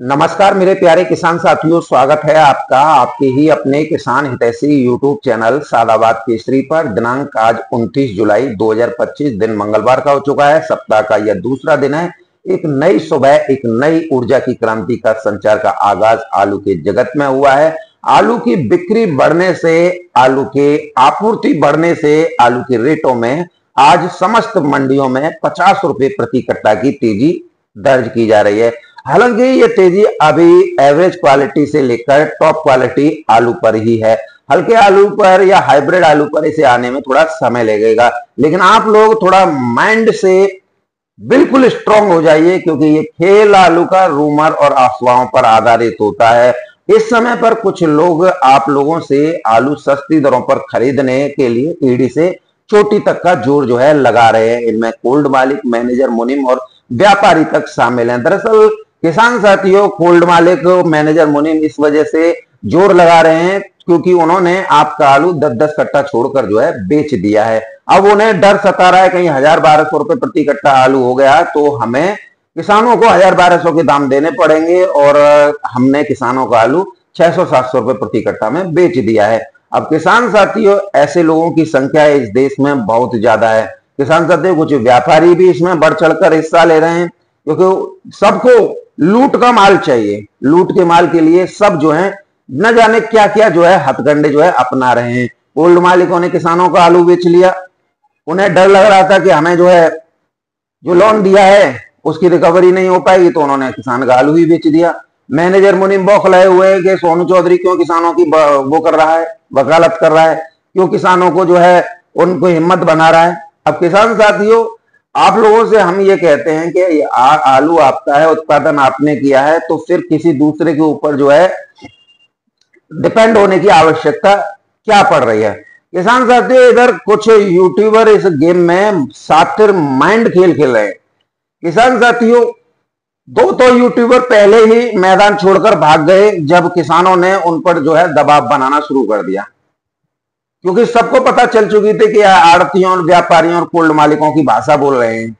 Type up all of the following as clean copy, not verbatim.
नमस्कार मेरे प्यारे किसान साथियों, स्वागत है आपका आपके ही अपने किसान हितैषी यूट्यूब चैनल सादाबाद केसरी पर। दिनांक आज 29 जुलाई 2025, दिन मंगलवार का हो चुका है। सप्ताह का यह दूसरा दिन है। एक नई सुबह, एक नई ऊर्जा की क्रांति का संचार का आगाज आलू के जगत में हुआ है। आलू की बिक्री बढ़ने से, आलू के आपूर्ति बढ़ने से आलू के रेटों में आज समस्त मंडियों में 50 रुपए प्रति कट्टा की तेजी दर्ज की जा रही है। हालांकि ये तेजी अभी एवरेज क्वालिटी से लेकर टॉप क्वालिटी आलू पर ही है। हल्के आलू पर या हाइब्रिड आलू पर इसे आने में थोड़ा समय लगेगा, लेकिन आप लोग थोड़ा माइंड से बिल्कुल स्ट्रांग हो जाइए, क्योंकि ये खेल आलू का रूमर और अफवाहों पर आधारित होता है। इस समय पर कुछ लोग आप लोगों से आलू सस्ती दरों पर खरीदने के लिए ईडी से चोटी तक का जोर जो है लगा रहे हैं। इनमें कोल्ड मालिक, मैनेजर, मुनीम और व्यापारी तक शामिल हैं। दरअसल किसान साथियों, कोल्ड मालिक, मैनेजर, मुनीम इस वजह से जोर लगा रहे हैं क्योंकि उन्होंने आपका आलू 10-10 कट्टा छोड़कर जो है बेच दिया है। अब उन्हें डर सता रहा है, कहीं 1000-1200 रुपए प्रति कट्टा आलू हो गया तो हमें किसानों को 1000-1200 के दाम देने पड़ेंगे, और हमने किसानों का आलू 600-700 रुपए प्रति कट्टा में बेच दिया है। अब किसान साथियों, ऐसे लोगों की संख्या इस देश में बहुत ज्यादा है। किसान साथियों, कुछ व्यापारी भी इसमें बढ़ चढ़कर हिस्सा ले रहे हैं, क्योंकि सबको लूट का माल चाहिए। लूट के माल के लिए सब जो है न जाने क्या क्या जो है हथकंडे जो है अपना रहे हैं। कोल्ड मालिकों ने किसानों का आलू बेच लिया। उन्हें डर लग रहा था कि हमें जो है जो लोन दिया है उसकी रिकवरी नहीं हो पाएगी, तो उन्होंने किसान का आलू ही बेच दिया। मैनेजर मुनीम बौखलाए हुए हैं कि सोनू चौधरी क्यों किसानों की वो कर रहा है, वकालत कर रहा है, क्यों किसानों को जो है उनको हिम्मत बना रहा है। अब किसान साथियों, आप लोगों से हम ये कहते हैं कि आलू आपका है, उत्पादन आपने किया है, तो फिर किसी दूसरे के ऊपर जो है डिपेंड होने की आवश्यकता क्या पड़ रही है। किसान साथियों, इधर कुछ यूट्यूबर इस गेम में सातिर माइंड खेल खेल रहे हैं। किसान साथियों, दो तो यूट्यूबर पहले ही मैदान छोड़कर भाग गए जब किसानों ने उन पर जो है दबाव बनाना शुरू कर दिया, क्योंकि सबको पता चल चुकी थी कि आड़तियों और व्यापारियों और कोल्ड मालिकों की भाषा बोल रहे हैं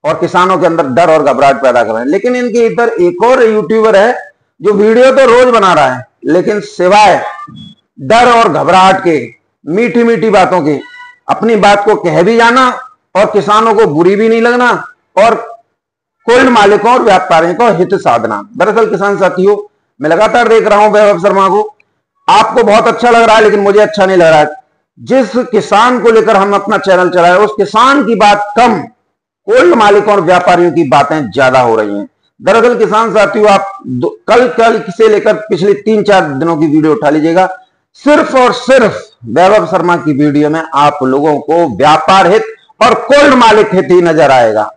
और किसानों के अंदर डर और घबराहट पैदा कर रहे हैं। लेकिन इनके इधर एक और यूट्यूबर है जो वीडियो तो रोज बना रहा है, लेकिन सिवाय डर और घबराहट के, मीठी मीठी बातों के, अपनी बात को कह भी जाना और किसानों को बुरी भी नहीं लगना और कोल्ड मालिकों और व्यापारियों को हित साधना। दरअसल किसान साथियों, मैं लगातार देख रहा हूं वैभव शर्मा को। आपको बहुत अच्छा लग रहा है, लेकिन मुझे अच्छा नहीं लग रहा है। जिस किसान को लेकर हम अपना चैनल चलाए, उस किसान की बात कम, कोल्ड मालिकों और व्यापारियों की बातें ज्यादा हो रही हैं। दरअसल किसान साथियों, आप कल से लेकर पिछले 3-4 दिनों की वीडियो उठा लीजिएगा, सिर्फ और सिर्फ वैभव शर्मा की वीडियो में आप लोगों को व्यापार हित और कोल्ड मालिक हित ही नजर आएगा।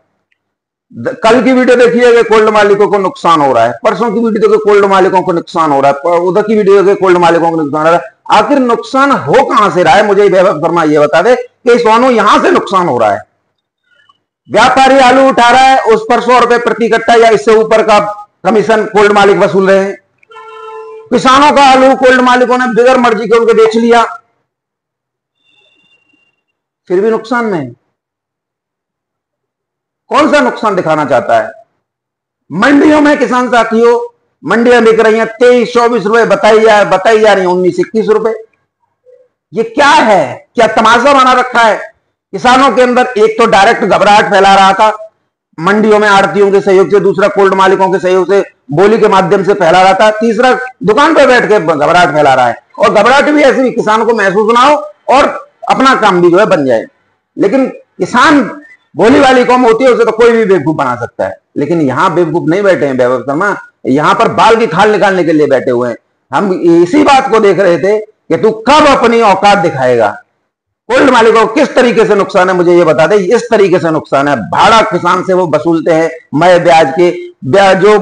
कल की वीडियो देखिए, कोल्ड मालिकों को नुकसान हो रहा है। परसों की वीडियो देखिए, कोल्ड मालिकों को नुकसान हो रहा है। उधर की वीडियो देखिए, कोल्ड मालिकों को नुकसान हो रहा है। आखिर नुकसान हो कहां से रहा है, मुझे वैभव शर्मा ये बता दे कि सोनू यहां से नुकसान हो रहा है। व्यापारी आलू उठा रहा है, उस पर 100 रुपए प्रति कट्टा या इससे ऊपर का कमीशन कोल्ड मालिक वसूल रहे हैं। किसानों का आलू कोल्ड मालिकों ने बगैर मर्जी के उनके बेच लिया, फिर भी नुकसान में। कौन सा नुकसान दिखाना चाहता है? मंडियों में किसान साथियों, मंडियां बिक रही हैं 23-24 रुपए, बताई जा रही है 19-21 रुपए। ये क्या है? क्या तमाशा बना रखा है किसानों के अंदर? एक तो डायरेक्ट घबराहट फैला रहा था मंडियों में आड़तियों के सहयोग से, दूसरा कोल्ड मालिकों के सहयोग से बोली के माध्यम से फैला रहा था, तीसरा दुकान पर बैठ के घबराहट फैला रहा है। और घबराहट भी ऐसी किसानों को महसूस ना हो और अपना काम भी जो है बन जाए। लेकिन किसान बोली वाली कौम होती है, उसे तो कोई भी बेवकूफ बना सकता है। लेकिन यहां बेवकूफ नहीं बैठे हैं वैभव शर्मा, यहां पर बाल की खाल निकालने के लिए बैठे हुए हैं। हम इसी बात को देख रहे थे कि तू कब अपनी औकात दिखाएगा। कोल्ड मालिकों को किस तरीके से नुकसान है, मुझे ये बता दे। इस तरीके से नुकसान है, भाड़ा किसान से वो वसूलते हैं, मैं ब्याज के जो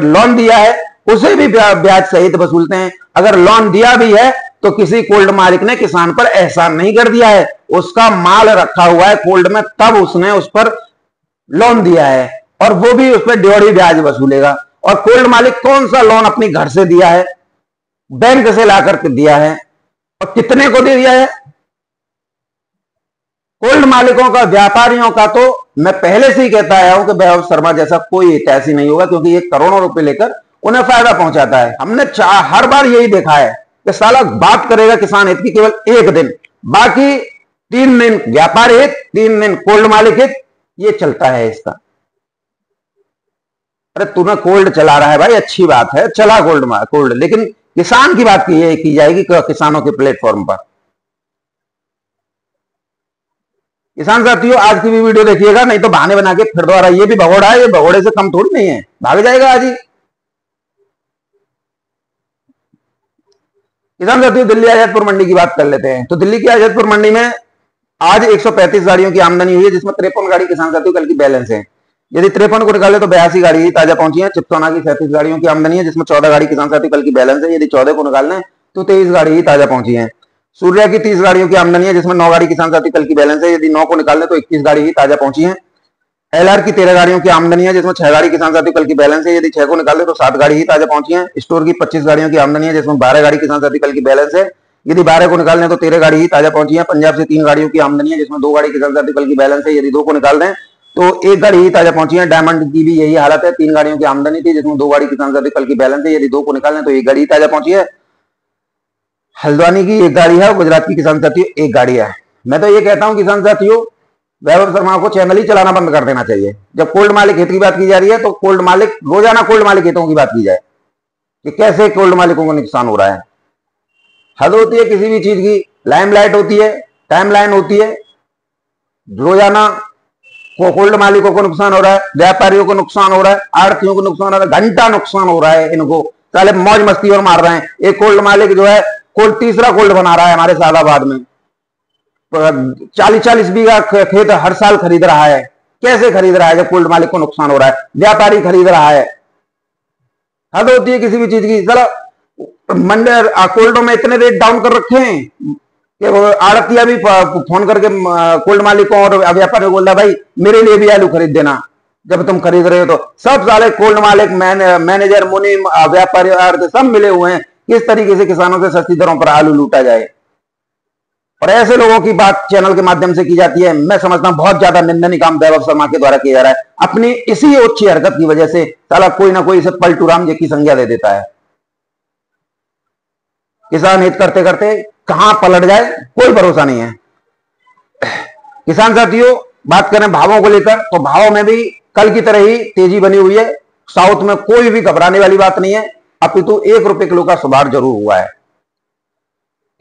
लोन दिया है उसे भी ब्याज सहित वसूलते हैं। अगर लोन दिया भी है तो किसी कोल्ड मालिक ने किसान पर एहसान नहीं कर दिया है, उसका माल रखा हुआ है कोल्ड में, तब उसने उस पर लोन दिया है और वो भी उस पर ड्योढ़ी ब्याज वसूलेगा। और कोल्ड मालिक कौन सा लोन अपनी घर से दिया है, बैंक से लाकर के दिया है और कितने को दे दिया है? कोल्ड मालिकों का, व्यापारियों का तो मैं पहले से ही कहता आया हूं कि वैभव शर्मा जैसा कोई हितैषी नहीं होगा, क्योंकि ये करोड़ों रुपए लेकर उन्हें फायदा पहुंचाता है। हमने हर बार यही देखा है कि साला बात करेगा किसान हित की केवल एक दिन, बाकी 3 दिन व्यापार हित, 3 दिन कोल्ड मालिक हित, ये चलता है इसका। अरे तूने कोल्ड चला रहा है भाई, अच्छी बात है, चला कोल्ड, लेकिन किसान की बात की जाएगी किसानों के प्लेटफॉर्म पर। किसान साथियों आज की भी वीडियो देखिएगा, नहीं तो बहाने बना के फिर दोबारा ये भी भगोड़ा है, ये भगोड़े से कम थोड़ी नहीं है, भाग जाएगा आज ही। किसान साथियों दिल्ली आजादपुर मंडी की बात कर लेते हैं। तो दिल्ली की आजादपुर मंडी में आज 135 गाड़ियों की आमदनी हुई है, जिसमें 53 गाड़ी किसान साथियों कल की बैलेंस है। यदि 53 को निकाले तो 82 गाड़ी ताजा पहुंची है। चिप्सोना की 37 गाड़ियों की आमदनी है, जिसमें 14 गाड़ी किसान साथियों कल की बैलेंस है। यदि 14 को निकाल लें तो 23 गाड़ी ही ताजा पहुंची है। सूर्या की 30 गाड़ियों की आमदनी है, जिसमें 9 गाड़ी किसान साथी कल की बैलेंस है। यदि 9 को निकाल लें तो 21 गाड़ी ही ताजा पहुंची है। एलआर की 13 गाड़ियों की आमदनी है, जिसमें 6 गाड़ी किसान साथी कल की बैलेंस है। यदि 6 को निकाल लें तो 7 गाड़ी ही ताजा पहुंची है। स्टोर की 25 गाड़ियों की आमदनी है, जिसमें 12 गाड़ी किसान साथी कल की बैलेंस है। यदि 12 को निकाल लें तो 13 गाड़ी ही ताजा पहुंची है। पंजाब से 3 गाड़ियों की आमदनी है, जिसमें 2 गाड़ी किसान साथी कल की बैलेंस है। यदि 2 को निकाल दें तो 1 गाड़ी ही ताजा पहुंची है। डायमंड की भी यही हालत है, 3 गाड़ियों की आमदनी थी, जिसमें 2 गाड़ी किसान साथी कल की बैलेंस है। यदि 2 को निकाल लें तो 1 गाड़ी ही ताजा पहुंची है। हल्द्वानी की 1 गाड़ी है, गुजरात की किसान साथियों 1 गाड़ी है। मैं तो ये कहता हूं किसान साथियों, वैभव शर्मा को चैनल ही चलाना बंद कर देना चाहिए। जब कोल्ड मालिक हित की बात की जा रही है तो कोल्ड मालिक रोजाना कोल्ड मालिक हितों की बात की जाए कि कैसे कोल्ड मालिकों को नुकसान हो रहा है। हद होती है किसी भी चीज की, लाइमलाइट होती है, टाइमलाइन होती है। रोजाना को कोल्ड मालिकों को नुकसान हो रहा है, व्यापारियों को नुकसान हो रहा है, आड़तियों को नुकसान हो रहा है, घंटा नुकसान हो रहा है। इनको साले मौज मस्ती और मार रहे हैं। एक कोल्ड मालिक जो है कोल्ड तीसरा कोल्ड बना रहा है हमारे सादाबाद में, 40-40 बीघा खेत हर साल खरीद रहा है। कैसे खरीद रहा है जब कोल्ड मालिक को नुकसान हो रहा है? व्यापारी खरीद रहा है। हद होती है किसी भी चीज की। चलो मंडी कोल्डों में इतने रेट डाउन कर रखे हैं कि आड़तिया भी फोन करके कोल्ड मालिकों और व्यापारी को बोल रहा भाई मेरे लिए भी आलू खरीद देना जब तुम खरीद रहे हो। तो सब साले कोल्ड मालिक, मैनेजर, मुनीम, व्यापारी सब मिले हुए हैं किस तरीके से किसानों से सस्ती दरों पर आलू लूटा जाए। और ऐसे लोगों की बात चैनल के माध्यम से की जाती है। मैं समझता हूं बहुत ज्यादा निंदनीय काम वैभव शर्मा के द्वारा किया जा रहा है। अपनी इसी ओछी हरकत की वजह से साला कोई ना कोई इसे पलटूराम जी की संज्ञा दे देता है। किसान हित करते करते कहां पलट जाए कोई भरोसा नहीं है। किसान साथियों बात करें भावों को लेकर तो भाव में भी कल की तरह ही तेजी बनी हुई है। साउथ में कोई भी घबराने वाली बात नहीं है, अपितु 1 रुपए किलो का सुधार जरूर हुआ है।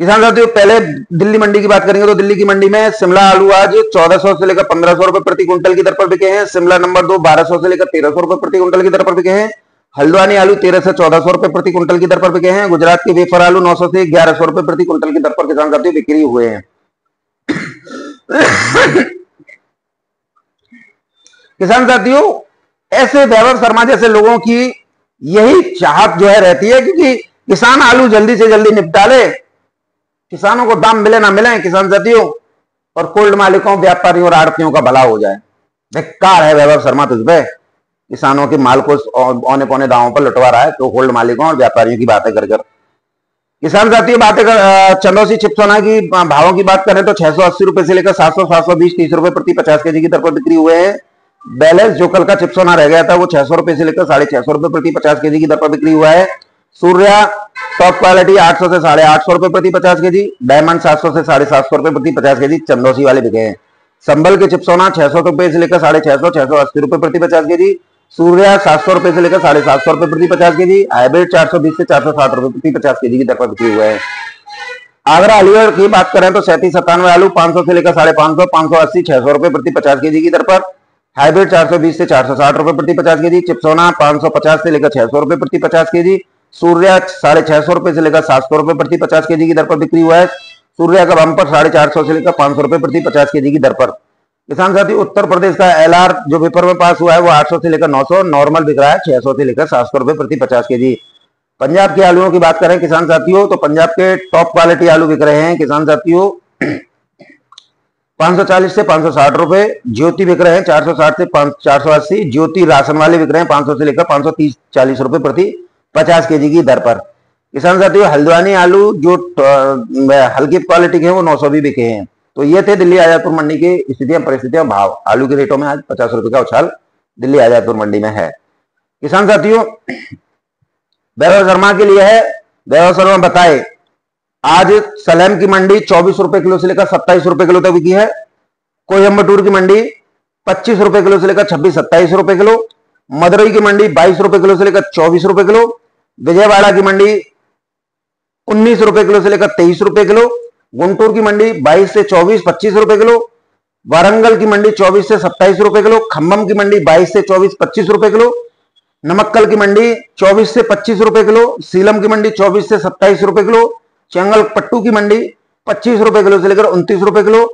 किसान साथियों पहले दिल्ली मंडी की बात करेंगे तो दिल्ली की मंडी में शिमला आलू आज 1400 से लेकर 1500 रुपए प्रति क्विंटल की दर पर बिके हैं। शिमला नंबर 2 1200 से लेकर 1300 रुपए प्रति क्विंटल की दर पर बिके हैं। हल्द्वानी आलू 1300 से 1400 रुपए प्रति क्विंटल की दर पर बिके हैं। गुजरात के वेफर आलू 900 से 1100 रुपए प्रति क्विंटल की दर पर किसान साथियों बिक्री हुए हैं। किसान साथियों ऐसे वैभव शर्मा जैसे लोगों की यही चाहत जो है रहती है क्योंकि किसान आलू जल्दी से जल्दी निपटा ले, किसानों को दाम मिले ना मिले किसान साथियों, और कोल्ड मालिकों, व्यापारियों और आड़तियों का भला हो जाए। धिक्कार है वैभव शर्मा तुझ पे, किसानों के माल को औने पौने दावों पर लुटवा रहा है तो कोल्ड मालिकों और व्यापारियों की बातें कर कर। किसान साथियों बातें कर चंदौसी चिप्सोना की भावों की बात करें तो 680 रुपए से लेकर 700, 720, 30 रुपए प्रति 50 केजी की दर पर बिक्री हुए हैं। बैलेंस जो कल का चिप्सोना रह गया था वो 600 रुपए से लेकर 650 रुपए प्रति 50 केजी की दर पर बिक्री हुआ है। सूर्या टॉप क्वालिटी 800 से 850 रुपए प्रति 50 केजी, डायमंड 700 से 750 रुपए प्रति 50 केजी चंदौसी वाले बिके हैं। संबल के चिप्सोना 600 रुपए से लेकर 650, 680 रुपए प्रति 50 केजी, सूर्या 700 रुपए से लेकर 750 रुपए प्रति 50 केजी, हाइब्रिड 420 से 460 रुपए प्रति 50 केजी की दर पर बिक्री हुआ है। आगरा अलीगढ़ की बात करें तो 37-97 आलू 500 से लेकर 550, 580, 600 रुपए प्रति 50 केजी की दर पर, हाइब्रिड 420 से 460 रुपए प्रति 50 केजी, चिप्सोना 550 से लेकर 600 रुपए प्रति 50 केजी, सूर्या 650 रुपए से लेकर 700 रुपए प्रति 50 केजी की दर पर बिक्री हुआ है। सूर्या का बम्पर 450 से लेकर 500 रुपए प्रति 50 केजी की दर पर। किसान साथी उत्तर प्रदेश का एलआर जो पेपर में पास हुआ है वो 800 से लेकर 900, नॉर्मल बिक रहा है 600 से लेकर 700 रुपए प्रति 50 केजी। पंजाब के आलूओं की बात करें किसान साथियों तो पंजाब के टॉप क्वालिटी आलू बिक रहे हैं किसान साथियों 540 से 560 रुपए, ज्योति बिक रहे हैं 460 से 480, ज्योति राशन वाले बिक रहे हैं 500 से लेकर 530-40 रुपए प्रति 50 केजी की दर पर। किसान साथियों हल्द्वानी आलू जो हल्की क्वालिटी के हैं वो 900 भी बिके हैं। तो ये थे दिल्ली आजादपुर मंडी की स्थितियां, परिस्थितियां, भाव। आलू के रेटों में आज 50 रुपए का उछाल दिल्ली आजादपुर मंडी में है। किसान साथियों वैभव शर्मा के लिए है। वैभव शर्मा बताए, आज सलेम की मंडी 24 रुपए किलो से लेकर 27 रुपए किलो तक बिकी है। कोयम्बटूर की मंडी 25 रुपए किलो से लेकर 26-27 रुपए किलो। मदुरई की मंडी 22 रुपए किलो से लेकर 24 रुपए किलो। विजयवाड़ा की मंडी 19 रुपए किलो से लेकर 23 रुपए किलो। गुंटूर की मंडी 22 से 24 25 रुपए किलो। वारंगल की मंडी 24 से 27 रुपए किलो। खम्भम की मंडी 22 से 24 25 रुपए किलो। नमक्कल की मंडी 24 से 25 रुपए किलो। सीलम की मंडी 24 से 27 रुपए किलो। चेंगलपट्टू की मंडी 25 रुपए किलो से लेकर 29 रुपए किलो।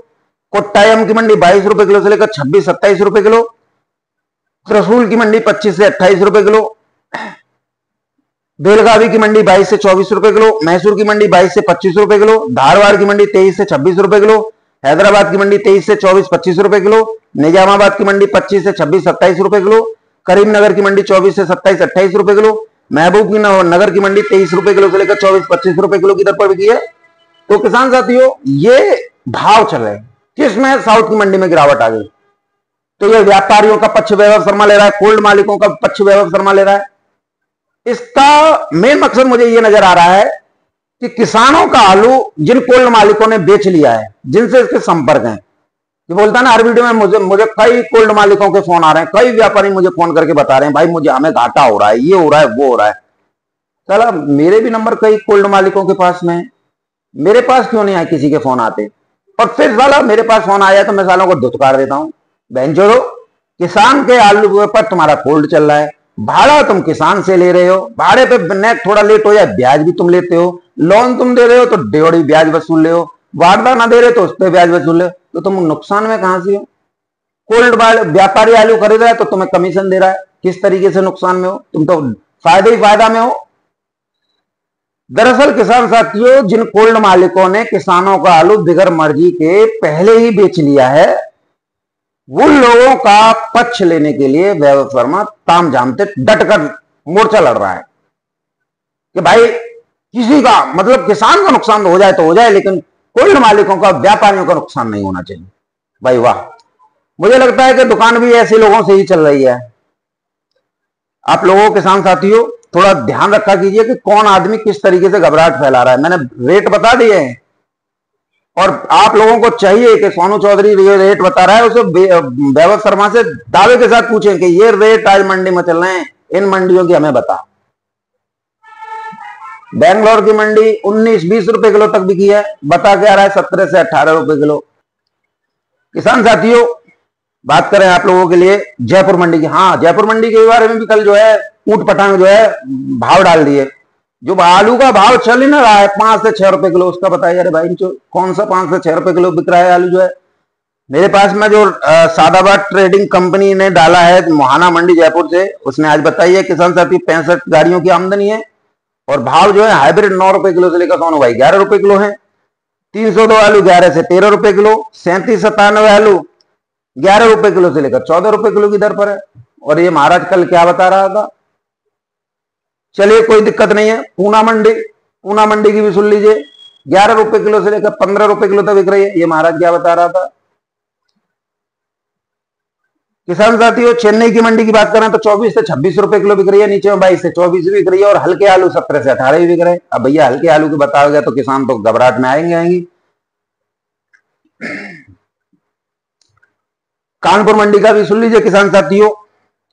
कोट्टायम की मंडी 22 रुपए किलो से लेकर 26-27 रुपए किलो। त्रिशूल की मंडी 25 से 28 रुपए किलो। बेलगावी की मंडी 22 से 24 रुपए किलो। मैसूर की मंडी 22 से 25 रुपए किलो। धारवाड़ की मंडी 23 से 26 रुपए किलो। हैदराबाद की मंडी 23 से 24-25 रुपए किलो। निजामाबाद की मंडी 25 से 26-27 रुपए किलो। करीमनगर की मंडी 24 से 27-28 रुपए किलो। महबूब की नगर की मंडी 23 रुपए किलो से लेकर 24-25 रुपए किलो की दर पर बिकी है। तो किसान साथियों, ये भाव चल रहे हैं। किसमें? साउथ की मंडी में गिरावट आ गई। तो ये व्यापारियों का पक्ष वैभव शर्मा ले रहा है, कोल्ड मालिकों का पक्ष वैभव शर्मा ले रहा है। इसका मेन मकसद मुझे ये नजर आ रहा है कि किसानों का आलू जिन कोल्ड मालिकों ने बेच लिया है, जिनसे इसके संपर्क हैं, ये बोलता है ना हर वीडियो में, मुझे कई कोल्ड मालिकों के फोन आ रहे हैं, कई व्यापारी मुझे फोन करके बता रहे हैं भाई मुझे हमें घाटा हो रहा है, ये हो रहा है, वो हो रहा है। चला मेरे भी नंबर कई कोल्ड मालिकों के पास में, मेरे पास क्यों नहीं आए, किसी के फोन आते। और फिर साला मेरे पास फोन आया तो मैं सालों को धुतकार देता हूं, बहन जोड़ो, किसान के आलू पर तुम्हारा कोल्ड चल रहा है, भाड़ा तुम किसान से ले रहे हो, भाड़े पे नेट थोड़ा लेट हो जाए ब्याज भी तुम लेते हो, लोन तुम दे रहे हो तो डेढ़ी ब्याज वसूल ले हो, वार्ता ना दे रहे तो उस पर ब्याज वसूल ले, तो तुम नुकसान में कहां से हो। कोल्ड व्यापारी आलू खरीद रहा है तो तुम्हें कमीशन दे रहा है, किस तरीके से नुकसान में हो, तुम तो फायदे ही फायदा में हो। दरअसल किसान साथियों, जिन कोल्ड मालिकों ने किसानों का आलू बिगर मर्जी के पहले ही बेच लिया है, उन लोगों का पक्ष लेने के लिए वैभव शर्मा ताम झामते डटकर मोर्चा लड़ रहा है कि भाई किसी का मतलब किसान का नुकसान हो जाए तो हो जाए, लेकिन कोल्ड मालिकों का, व्यापारियों का नुकसान नहीं होना चाहिए। भाई वाह, मुझे लगता है कि दुकान भी ऐसे लोगों से ही चल रही है। आप लोगों किसान साथियों थोड़ा ध्यान रखा कीजिए कि कौन आदमी किस तरीके से घबराहट फैला रहा है। मैंने रेट बता दिए हैं और आप लोगों को चाहिए कि सोनू चौधरी ये रेट बता रहा है, उसे वैभव शर्मा से दावे के साथ पूछें कि ये रेट आज मंडी में चल रहे हैं, इन मंडियों की हमें बता। बेंगलोर की मंडी 19-20 रुपए किलो तक बिकी है, बता के आ रहा है 17 से 18 रुपए किलो। किसान साथियों बात करें आप लोगों के लिए जयपुर मंडी की, हाँ जयपुर मंडी के बारे में भी कल जो है ऊट पटांग जो है भाव डाल दिए। जो आलू का भाव चल ही ना रहा है 5 से 6 रुपए किलो, उसका बताइए। अरे भाई कौन सा 5 से 6 रुपए किलो बिक रहा है आलू जो है। मेरे पास में जो सादाबाद ट्रेडिंग कंपनी ने डाला है मोहाना मंडी जयपुर से, उसने आज बताई है किसान साथी 65 गाड़ियों की आमदनी है और भाव जो है हाइब्रिड 9 रुपए किलो से लेकर सोनू भाई 11 रुपए किलो है। 302 आलू 11 से 13 रुपए किलो। 3797 आलू 11 रुपए किलो से लेकर 14 रुपए किलो की दर पर है। और ये महाराज कल क्या बता रहा था, चलिए कोई दिक्कत नहीं है। पूना मंडी की भी सुन लीजिए, 11 रुपए किलो से लेकर 15 रुपए किलो तक बिक रही है। ये महाराज क्या बता रहा था। किसान साथियों चेन्नई की मंडी की बात करें तो 24 से 26 रुपए किलो बिक रही है, नीचे में 22 से 24 बिक रही है और हल्के आलू 17 से 18 ही बिक रहे हैं। अब भैया हल्के आलू की बताओगे तो किसान तो घबराहट में आएंगी। कानपुर मंडी का भी सुन लीजिए किसान साथियों,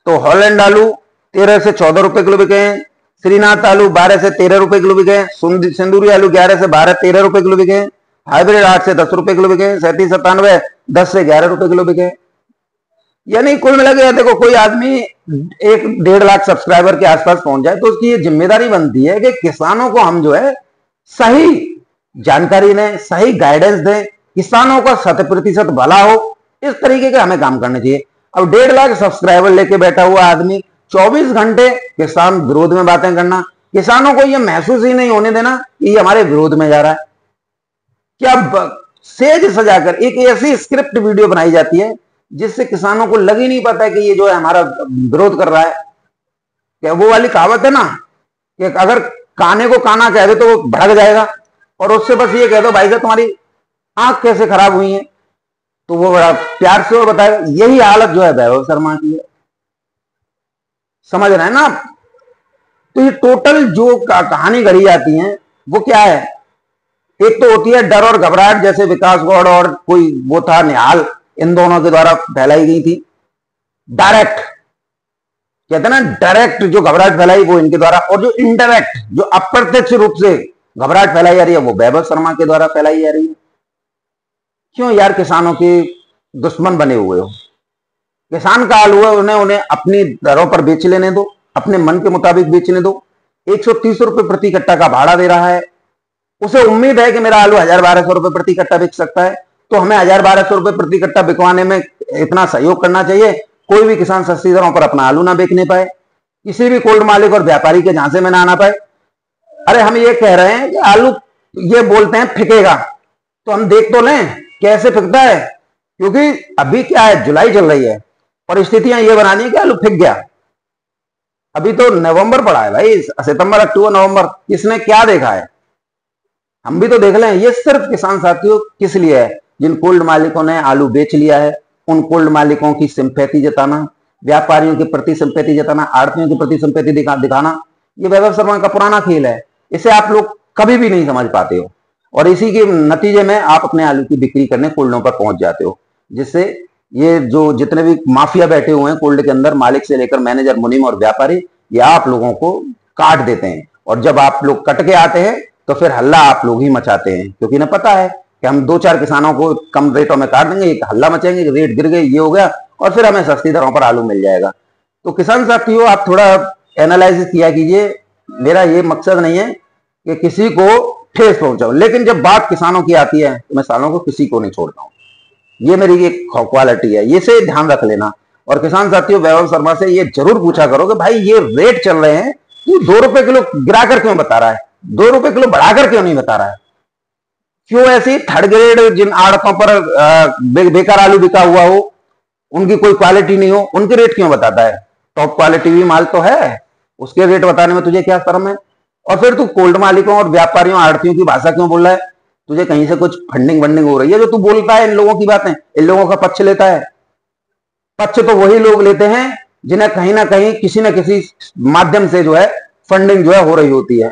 तो हॉलैंड आलू 13 से 14 रुपए किलो बिके हैं। श्रीनाथ आलू 12 से 13 रुपए किलो बिके हैं। सिंदूरी आलू 11 से 12-13 रुपए किलो बिके हैं। हाइब्रिड 8 से 10 रुपए किलो बिके हैं। 3797 10 से 11 रुपए किलो बिके हैं। यानी कुल मिला के देखो, कोई आदमी 1-1.5 लाख सब्सक्राइबर के आसपास पहुंच जाए तो उसकी ये जिम्मेदारी बनती है कि किसानों को हम जो है सही जानकारी दें, सही गाइडेंस दें, किसानों का 100% भला हो, इस तरीके के हमें काम करने चाहिए। अब 1.5 लाख सब्सक्राइबर लेके बैठा हुआ आदमी 24 घंटे किसान विरोध में बातें करना, किसानों को यह महसूस ही नहीं होने देना कि ये हमारे विरोध में जा रहा है। क्या सेज सजाकर एक ऐसी स्क्रिप्ट वीडियो बनाई जाती है जिससे किसानों को लग ही नहीं पाता है कि ये जो है हमारा विरोध कर रहा है। क्या वो वाली कहावत है ना कि अगर काने को काना कह दे तो वो भड़क जाएगा, और उससे बस ये कह दो भाई साहब तुम्हारी आंख कैसे खराब हुई है, तो वो बड़ा प्यार से वो बताएगा। यही हालत जो है वैभव शर्मा की है, समझ रहे हैं ना आप। तो ये टोटल जो कहानी गढ़ी जाती है वो क्या है? एक तो होती है डर और घबराहट, जैसे विकास गौड़ और कोई वो था निहाल, इन दोनों के द्वारा फैलाई गई थी। डायरेक्ट कहते हैं ना, डायरेक्ट जो घबराहट फैलाई वो इनके द्वारा, और जो इनडायरेक्ट जो अप्रत्यक्ष रूप से घबराहट फैलाई जा रही है वो वैभव शर्मा के द्वारा फैलाई जा रही है। क्यों यार किसानों के दुश्मन बने हुए हो? किसान का हाल हुआ, उन्हें अपनी दरों पर बेच लेने दो, अपने मन के मुताबिक बेचने दो। 130 रुपए प्रति कट्टा का भाड़ा दे रहा है, उसे उम्मीद है कि मेरा आलू 1000-1200 रुपए प्रति कट्टा बिक सकता है, तो हमें 1000-1200 रुपए प्रति कट्टा बिकवाने में इतना सहयोग करना चाहिए, कोई भी किसान सस्ती दरों पर अपना आलू ना बेचने पाए, किसी भी कोल्ड मालिक और व्यापारी के झांसे में ना आना पाए। अरे हम ये कह रहे हैं कि आलू, ये बोलते हैं फिकेगा, तो हम देख तो लें कैसे फिकता है, क्योंकि अभी क्या है, जुलाई चल रही है, परिस्थितियां ये बनानी है कि आलू फिक गया। अभी तो नवंबर पड़ा है भाई, सितंबर अक्टूबर नवंबर, किसने क्या देखा है? हम भी तो देख लें। ये सिर्फ किसान साथियों किस लिए है? जिन कोल्ड मालिकों ने आलू बेच लिया है उन कोल्ड मालिकों की सिंपैथी जताना, व्यापारियों के प्रति सिंपैथी जताना, आड़तियों के प्रति सिंपैथी दिखाना, ये वैभव शर्मा का पुराना खेल है। इसे आप लोग कभी भी नहीं समझ पाते हो, और इसी के नतीजे में आप अपने आलू की बिक्री करने कोल्डों पर पहुंच जाते हो, जिससे ये जो जितने भी माफिया बैठे हुए हैं कोल्ड के अंदर, मालिक से लेकर मैनेजर, मुनीम और व्यापारी, ये आप लोगों को काट देते हैं। और जब आप लोग कट के आते हैं तो फिर हल्ला आप लोग ही मचाते हैं, क्योंकि इन्हें पता है कि हम 2-4 किसानों को कम रेटों में काट देंगे, हल्ला मचाएंगे, रेट गिर गए, ये हो गया, और फिर हमें सस्ती दरों पर आलू मिल जाएगा। तो किसान साथियों, आप थोड़ा एनालिसिस किया कीजिए। मेरा ये मकसद नहीं है कि किसी को ठेस पहुंचाऊं, लेकिन जब बात किसानों की आती है तो मैं सालों को किसी को नहीं छोड़ता हूं। ये मेरी एक क्वालिटी है, ये से ध्यान रख लेना। और किसान साथियों, वैभव शर्मा से ये जरूर पूछा करो कि भाई ये रेट चल रहे हैं, तू 2 रुपए किलो गिराकर क्यों बता रहा है, 2 रुपए किलो बढ़ाकर क्यों नहीं बता रहा है? क्यों ऐसी थर्ड ग्रेड जिन आड़तों पर बेकार आलू बिका हुआ हो, उनकी कोई क्वालिटी नहीं हो, उनके रेट क्यों बताता है? टॉप क्वालिटी भी माल तो है, उसके रेट बताने में तुझे क्या शर्म है? और फिर तू कोल्ड मालिकों और व्यापारियों, आड़तियों की भाषा क्यों बोल रहा है? तुझे कहीं से कुछ फंडिंग वंडिंग हो रही है जो तू बोलता है इन लोगों की बातें, इन लोगों का पक्ष लेता है? पक्ष तो वही लोग लेते हैं जिन्हें कहीं ना कहीं किसी न किसी माध्यम से जो है फंडिंग जो है हो रही होती है।